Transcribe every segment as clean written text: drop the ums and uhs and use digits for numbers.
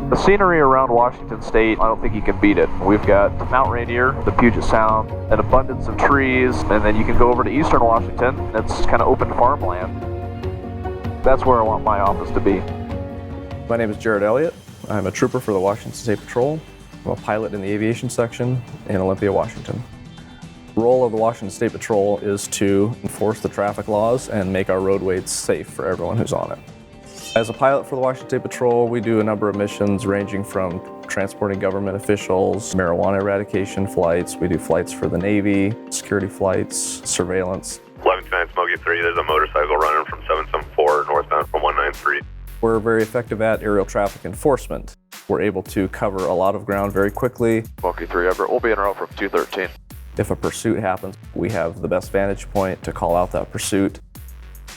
The scenery around Washington State, I don't think you can beat it. We've got Mount Rainier, the Puget Sound, an abundance of trees, and then you can go over to eastern Washington. It's kind of open farmland. That's where I want my office to be. My name is Jarrod Eliot. I'm a trooper for the Washington State Patrol. I'm a pilot in the Aviation Section in Olympia, Washington. The role of the Washington State Patrol is to enforce the traffic laws and make our roadways safe for everyone who's on it. As a pilot for the Washington State Patrol, we do a number of missions ranging from transporting government officials, marijuana eradication flights, we do flights for the Navy, security flights, surveillance. 1129 Smokey 3, there's a motorcycle running from 774 northbound from 193. We're very effective at aerial traffic enforcement. We're able to cover a lot of ground very quickly. Smokey 3 Everett, we'll be en route from 213. If a pursuit happens, we have the best vantage point to call out that pursuit.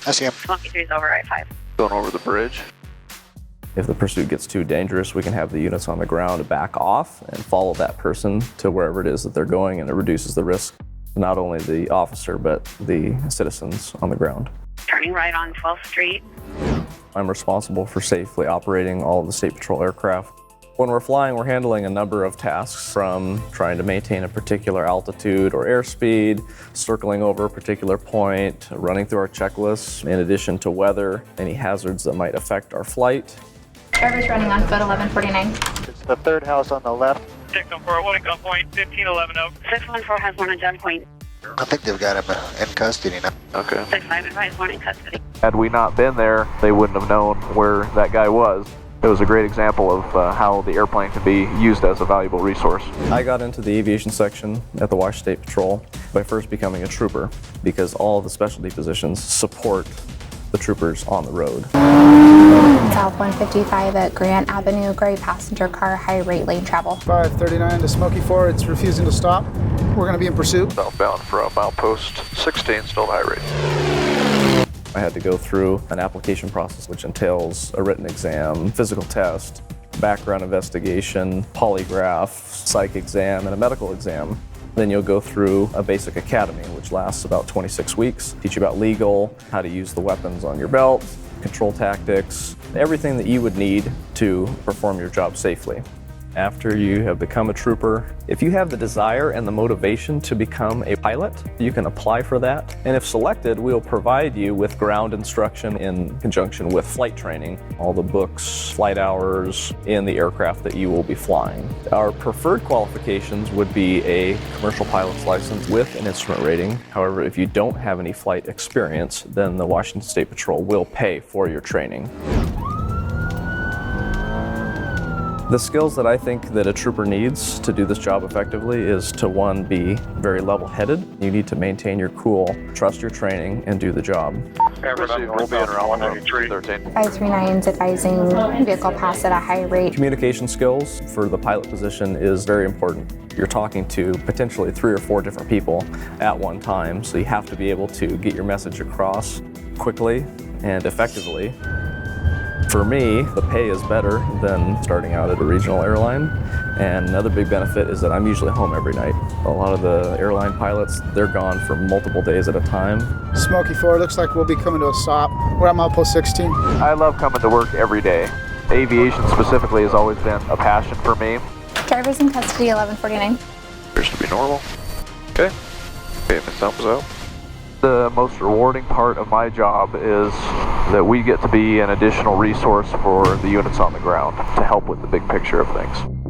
I see him. Smokey 3 is over I-5. Going over the bridge. If the pursuit gets too dangerous, we can have the units on the ground back off and follow that person to wherever it is that they're going, and it reduces the risk, not only the officer, but the citizens on the ground. Turning right on 12th Street. I'm responsible for safely operating all of the State Patrol aircraft. When we're flying, we're handling a number of tasks, from trying to maintain a particular altitude or airspeed, circling over a particular point, running through our checklists, in addition to weather, any hazards that might affect our flight. Driver's running on foot 1149. It's the third house on the left. 614 at gunpoint, 1511 Oak. 614 has one at gunpoint. I think they've got him in custody now. Okay. 65 advised one in custody. Had we not been there, they wouldn't have known where that guy was. It was a great example of how the airplane can be used as a valuable resource. I got into the Aviation Section at the Washington State Patrol by first becoming a trooper, because all of the specialty positions support the troopers on the road. South 155 at Grant Avenue, gray passenger car, high rate lane travel. 539 to Smokey 4, it's refusing to stop. We're going to be in pursuit. Southbound from milepost 16, still high rate. I had to go through an application process which entails a written exam, physical test, background investigation, polygraph, psych exam, and a medical exam. Then you'll go through a basic academy, which lasts about 26 weeks. Teach you about legal, how to use the weapons on your belt, control tactics, everything that you would need to perform your job safely. After you have become a trooper, if you have the desire and the motivation to become a pilot, you can apply for that. And if selected, we'll provide you with ground instruction in conjunction with flight training, all the books, flight hours in the aircraft that you will be flying. Our preferred qualifications would be a commercial pilot's license with an instrument rating. However, if you don't have any flight experience, then the Washington State Patrol will pay for your training. The skills that I think that a trooper needs to do this job effectively is to, one, be very level-headed. You need to maintain your cool, trust your training, and do the job. We'll be in around 193. 539 is advising vehicle pass at a high rate. Communication skills for the pilot position is very important. You're talking to potentially 3 or 4 different people at one time, so you have to be able to get your message across quickly and effectively. For me, the pay is better than starting out at a regional airline, and another big benefit is that I'm usually home every night. A lot of the airline pilots, they're gone for multiple days at a time. Smokey 4, looks like we'll be coming to a stop. We're at milepost 16. I love coming to work every day. Aviation specifically has always been a passion for me. Driver's in custody 1149. Appears to be normal. Okay, if it thumbs up. The most rewarding part of my job is that we get to be an additional resource for the units on the ground to help with the big picture of things.